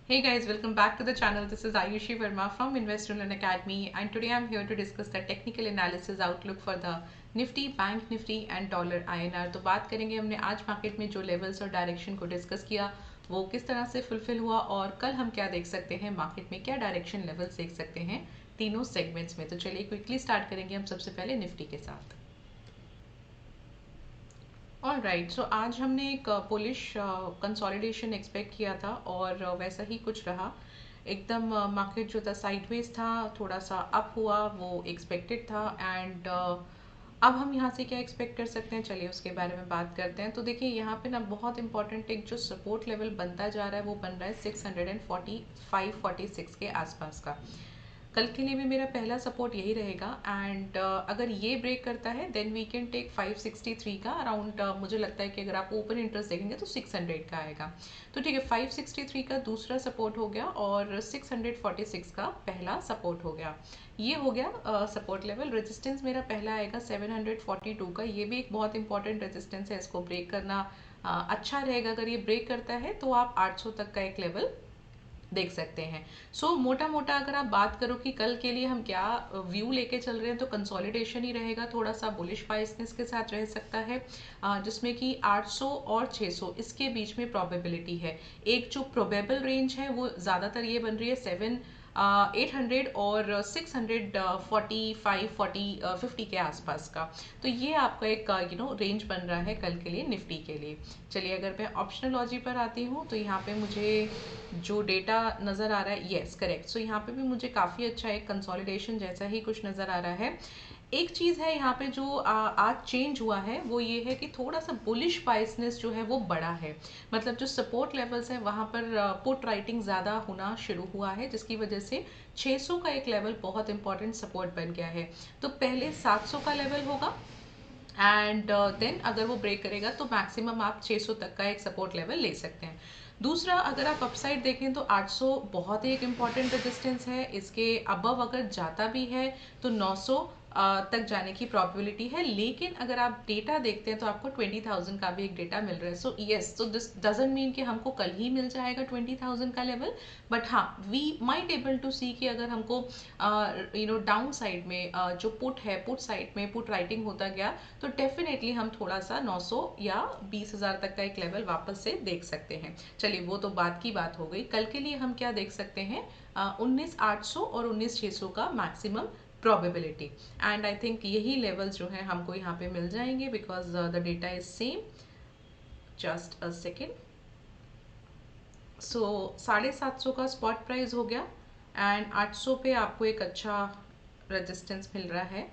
Hey guys, welcome back to the channel. This is Ayushi Verma from Invest to Learn Academy, and today I'm here to discuss the technical analysis outlook for the Nifty, Bank Nifty and Dollar INR. तो बात करेंगे हमने आज market में जो levels और direction को discuss किया वो किस तरह से फुलफिल हुआ और कल हम क्या देख सकते हैं, मार्केट में क्या डायरेक्शन लेवल्स देख सकते हैं तीनों सेगमेंट्स में। तो चलिए क्विकली स्टार्ट करेंगे हम सबसे पहले निफ्टी के साथ। ऑल राइट, सो आज हमने एक पुलिश कंसोलिडेशन एक्सपेक्ट किया था और वैसा ही कुछ रहा। एकदम मार्केट जो था साइडवेज था, थोड़ा सा अप हुआ, वो एक्सपेक्टेड था। एंड अब हम यहाँ से क्या एक्सपेक्ट कर सकते हैं, चलिए उसके बारे में बात करते हैं। तो देखिए यहाँ पे ना बहुत इंपॉर्टेंट एक जो सपोर्ट लेवल बनता जा रहा है वो बन रहा है 645-46 के आसपास का। कल के लिए भी मेरा पहला सपोर्ट यही रहेगा। एंड अगर ये ब्रेक करता है देन वी कैन टेक 563 का अराउंड। मुझे लगता है कि अगर आप ओपन इंटरेस्ट देखेंगे तो 600 का आएगा। तो ठीक है, 563 का दूसरा सपोर्ट हो गया और 646 का पहला सपोर्ट हो गया। ये हो गया सपोर्ट लेवल। रेजिस्टेंस मेरा पहला आएगा 742 का। ये भी एक बहुत इंपॉर्टेंट रेजिस्टेंस है, इसको ब्रेक करना अच्छा रहेगा। अगर ये ब्रेक करता है तो आप 800 तक का एक लेवल देख सकते हैं। मोटा मोटा अगर आप बात करो कि कल के लिए हम क्या व्यू लेके चल रहे हैं, तो कंसोलिडेशन ही रहेगा, थोड़ा सा बुलिश बाइसनेस के साथ रह सकता है, जिसमें कि 800 और 600 इसके बीच में प्रोबेबिलिटी है। एक जो प्रोबेबल रेंज है वो ज़्यादातर ये बन रही है 800 और 645-40-50 के आसपास का। तो ये आपका एक रेंज बन रहा है कल के लिए निफ्टी के लिए। चलिए अगर मैं ऑप्शनोलॉजी पर आती हूँ तो यहाँ पे मुझे जो डेटा नज़र आ रहा है, यस करेक्ट, सो यहाँ पे भी मुझे काफ़ी अच्छा एक कंसोलिडेशन जैसा ही कुछ नज़र आ रहा है। एक चीज़ है यहाँ पे जो आज चेंज हुआ है वो ये है कि थोड़ा सा बुलिश बाइसनेस जो है वो बड़ा है। मतलब जो सपोर्ट लेवल्स हैं वहाँ पर पुट राइटिंग ज़्यादा होना शुरू हुआ है, जिसकी वजह से 600 का एक लेवल बहुत इंपॉर्टेंट सपोर्ट बन गया है। तो पहले 700 का लेवल होगा एंड देन अगर वो ब्रेक करेगा तो मैक्सिमम आप 600 तक का एक सपोर्ट लेवल ले सकते हैं। दूसरा, अगर आप अपसाइड देखें तो 800 बहुत ही एक इम्पॉर्टेंट रेजिस्टेंस है। इसके अबव अगर जाता भी है तो 900 तक जाने की प्रोबेबिलिटी है। लेकिन अगर आप डेटा देखते हैं तो आपको 20,000 का भी एक डेटा मिल रहा है। So yes, so this doesn't mean कि हमको कल ही मिल जाएगा 20,000 का लेवल, बट हाँ वी माइट एबल टू सी कि अगर हमको डाउन साइड में जो पुट है, पुट साइड में पुट राइटिंग होता गया तो डेफिनेटली हम थोड़ा सा 900 या 20,000 तक का एक लेवल वापस से देख सकते हैं। चलिए वो तो बात की बात हो गई। कल के लिए हम क्या देख सकते हैं, 19,800 और 19,600 का maximum probability. And I think यही लेवल्स जो है हमको यहाँ पे मिल जाएंगे because the data is same. Just a second. So 750 का स्पॉट प्राइस हो गया एंड 800 पे आपको एक अच्छा रेजिस्टेंस मिल रहा है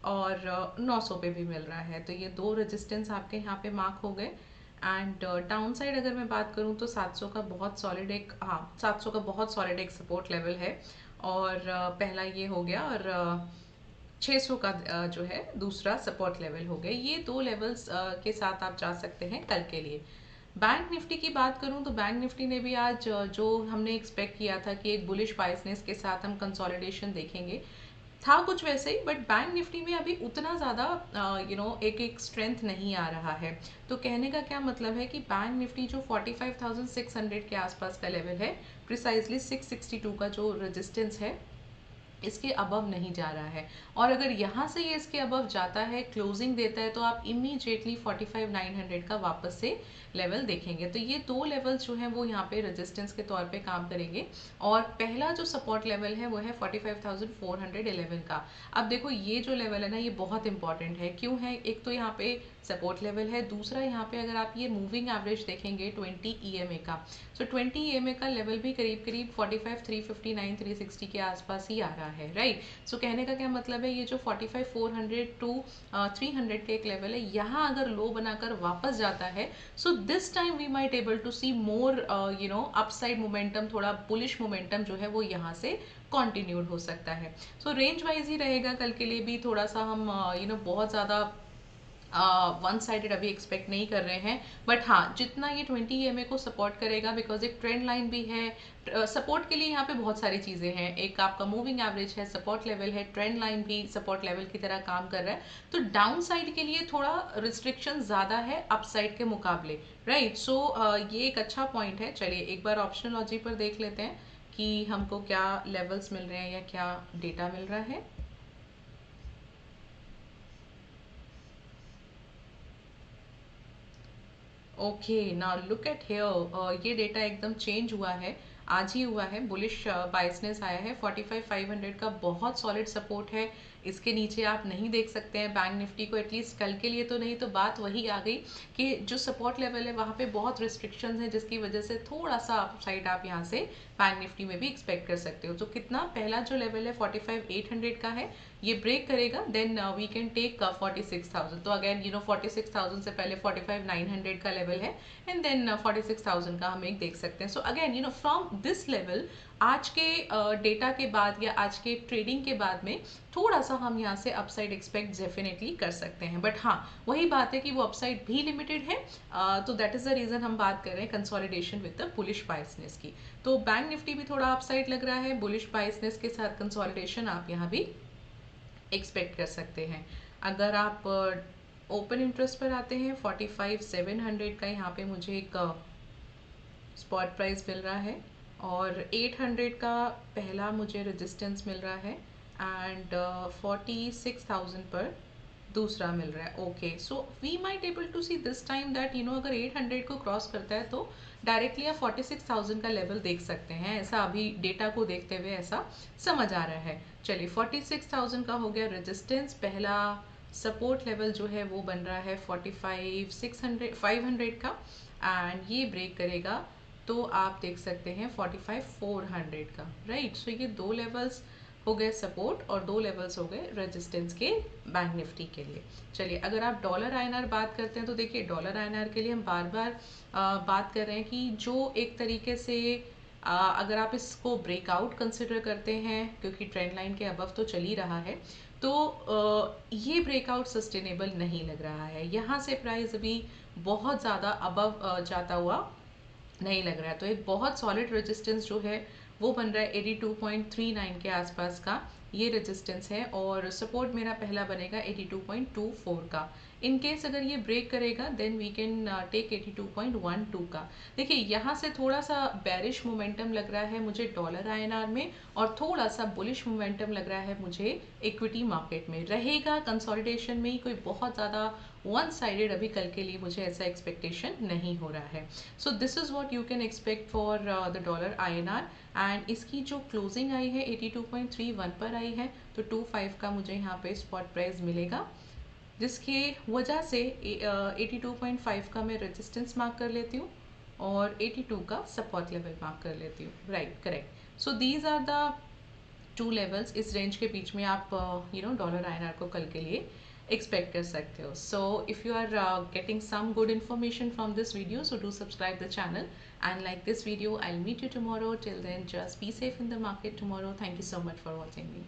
और 900 पे भी मिल रहा है। तो ये दो रेजिस्टेंस आपके यहाँ पे मार्क हो गए। एंड डाउन साइड अगर मैं बात करूँ तो 700 का बहुत सॉलिड एक, हाँ 700 का बहुत सॉलिड एक सपोर्ट लेवल है और पहला ये हो गया और 600 का जो है दूसरा सपोर्ट लेवल हो गया। ये दो लेवल्स के साथ आप जा सकते हैं कल के लिए। बैंक निफ्टी की बात करूं तो बैंक निफ्टी ने भी आज जो हमने एक्सपेक्ट किया था कि एक बुलिश बाइसनेस के साथ हम कंसोलिडेशन देखेंगे, था कुछ वैसे ही, बट बैंक निफ्टी में अभी उतना ज़्यादा एक स्ट्रेंथ नहीं आ रहा है। तो कहने का क्या मतलब है कि बैंक निफ्टी जो 45,600 के आसपास का लेवल है, प्रिसाइजली 662 का जो रेजिस्टेंस है, इसके अबव नहीं जा रहा है। और अगर यहाँ से ये इसके अबव जाता है, क्लोजिंग देता है, तो आप इमीडिएटली 45,900 का वापस से लेवल देखेंगे। तो ये दो लेवल्स जो हैं वो यहाँ पे रेजिस्टेंस के तौर पे काम करेंगे। और पहला जो सपोर्ट लेवल है वो है 45,411 का। अब देखो ये जो लेवल है ना, ये बहुत इंपॉर्टेंट है। क्यों है? एक तो यहाँ पे सपोर्ट लेवल है, दूसरा यहाँ पे अगर आप ये मूविंग एवरेज देखेंगे 20 EMA का, सो 20 EMA का लेवल भी करीब करीब 45,359 360 के आसपास ही आ रहा है, राइट। सो कहने का क्या मतलब है, ये जो 45,400 टू 300 के एक लेवल है, यहाँ अगर लो बनाकर वापस जाता है, so this time we might able to see more upside momentum, थोड़ा बुलिश मोमेंटम जो है वो यहाँ से कॉन्टिन्यूड हो सकता है। सो रेंज वाइज ही रहेगा कल के लिए भी। थोड़ा सा हम बहुत ज़्यादा वन साइडेड अभी एक्सपेक्ट नहीं कर रहे हैं, बट हाँ जितना ये 20 EMA को सपोर्ट करेगा, बिकॉज एक ट्रेंड लाइन भी है। सपोर्ट के लिए यहाँ पे बहुत सारी चीज़ें हैं, एक आपका मूविंग एवरेज है, सपोर्ट लेवल है, ट्रेंड लाइन भी सपोर्ट लेवल की तरह काम कर रहा है। तो डाउन साइड के लिए थोड़ा रिस्ट्रिक्शन ज़्यादा है अप साइड के मुकाबले, राइट। सो ये एक अच्छा पॉइंट है। चलिए एक बार ऑप्शनोलॉजी पर देख लेते हैं कि हमको क्या लेवल्स मिल रहे हैं या क्या डेटा मिल रहा है। Okay, now look at here, ये डेटा एकदम चेंज हुआ है, आज ही हुआ है। बुलिश बाइसनेस आया है, 45,500 का बहुत सॉलिड सपोर्ट है। इसके नीचे आप नहीं देख सकते हैं बैंक निफ्टी को, एटलीस्ट कल के लिए तो नहीं। तो बात वही आ गई कि जो सपोर्ट लेवल है वहाँ पे बहुत रिस्ट्रिक्शंस हैं, जिसकी वजह से थोड़ा सा अपसाइड आप यहाँ से बैंक निफ्टी में भी एक्सपेक्ट कर सकते हो। तो कितना, पहला जो लेवल है 45,800 का है, ये ब्रेक करेगा देन वी कैन टेक 46,000। तो अगेन 46,000 से पहले 45,900 का लेवल है, एंड देन 46,000 का हम एक देख सकते हैं। So again from this level आज के डेटा के बाद या आज के ट्रेडिंग के बाद में थोड़ा सा हम यहाँ से अपसाइड एक्सपेक्ट डेफिनेटली कर सकते हैं। बट हाँ वही बात है कि वो अपसाइड भी लिमिटेड है। तो दैट इज द रीजन हम बात कर रहे हैं कंसोलिडेशन विद द बुलिश बाइसनेस की। तो बैंक निफ्टी भी थोड़ा अपसाइड लग रहा है, बुलिश बाइसनेस के साथ कंसोलिडेशन आप यहाँ भी एक्सपेक्ट कर सकते हैं। अगर आप ओपन इंटरेस्ट पर आते हैं, 45,700 का यहाँ पे मुझे एक स्पॉट प्राइस मिल रहा है, और 800 का पहला मुझे रेजिस्टेंस मिल रहा है, एंड 46,000 पर दूसरा मिल रहा है। Okay, so we might able to see this time that अगर 800 को क्रॉस करता है तो डायरेक्टली आप 46,000 का लेवल देख सकते हैं। ऐसा अभी डेटा को देखते हुए ऐसा समझ आ रहा है। चलिए 46,000 का हो गया रेजिस्टेंस, पहला सपोर्ट लेवल जो है वो बन रहा है 45,500 का, एंड ये ब्रेक करेगा तो आप देख सकते हैं 45,400 का, राइट। सो ये दो लेवल्स हो गए सपोर्ट और दो लेवल्स हो गए रेजिस्टेंस के बैंक निफ्टी के लिए। चलिए अगर आप डॉलर आईएनआर बात करते हैं तो देखिए डॉलर आईएनआर के लिए हम बार बार बात कर रहे हैं कि जो एक तरीके से अगर आप इसको ब्रेकआउट कंसिडर करते हैं, क्योंकि ट्रेंड लाइन के अबव तो चल ही रहा है, तो ये ब्रेकआउट सस्टेनेबल नहीं लग रहा है। यहाँ से प्राइस अभी बहुत ज़्यादा अबव जाता हुआ नहीं लग रहा है। तो एक बहुत सॉलिड रेजिस्टेंस जो है वो बन रहा है 82.39 के आसपास का, ये रेजिस्टेंस है, और सपोर्ट मेरा पहला बनेगा 82.24 का। इन केस अगर ये ब्रेक करेगा देन वी कैन टेक 82.12 का। देखिए यहाँ से थोड़ा सा बेरिश मोमेंटम लग रहा है मुझे डॉलर आईएनआर में, और थोड़ा सा बुलिश मोमेंटम लग रहा है मुझे इक्विटी मार्केट में। रहेगा कंसोलिडेशन में ही, कोई बहुत ज़्यादा वन साइडेड अभी कल के लिए मुझे ऐसा एक्सपेक्टेशन नहीं हो रहा है। So this is what you can expect for the dollar INR, and इसकी जो क्लोजिंग आई है 82.31 पर आई है, तो 25 का मुझे यहाँ पे स्पॉट प्राइस मिलेगा, जिसकी वजह से 82.5 का मैं रेजिस्टेंस मार्क कर लेती हूँ और 82 का सपोर्ट लेवल मार्क कर लेती हूँ, right, correct. So these are the two levels, इस रेंज के बीच में आप डॉलर आईएनआर को कल के लिए एक्सपेक्ट कर सकते हो। So if you are getting some good information from this video, so do subscribe the channel and like this video. I'll meet you tomorrow. Till then, just be safe in the market tomorrow. Thank you so much for watching me.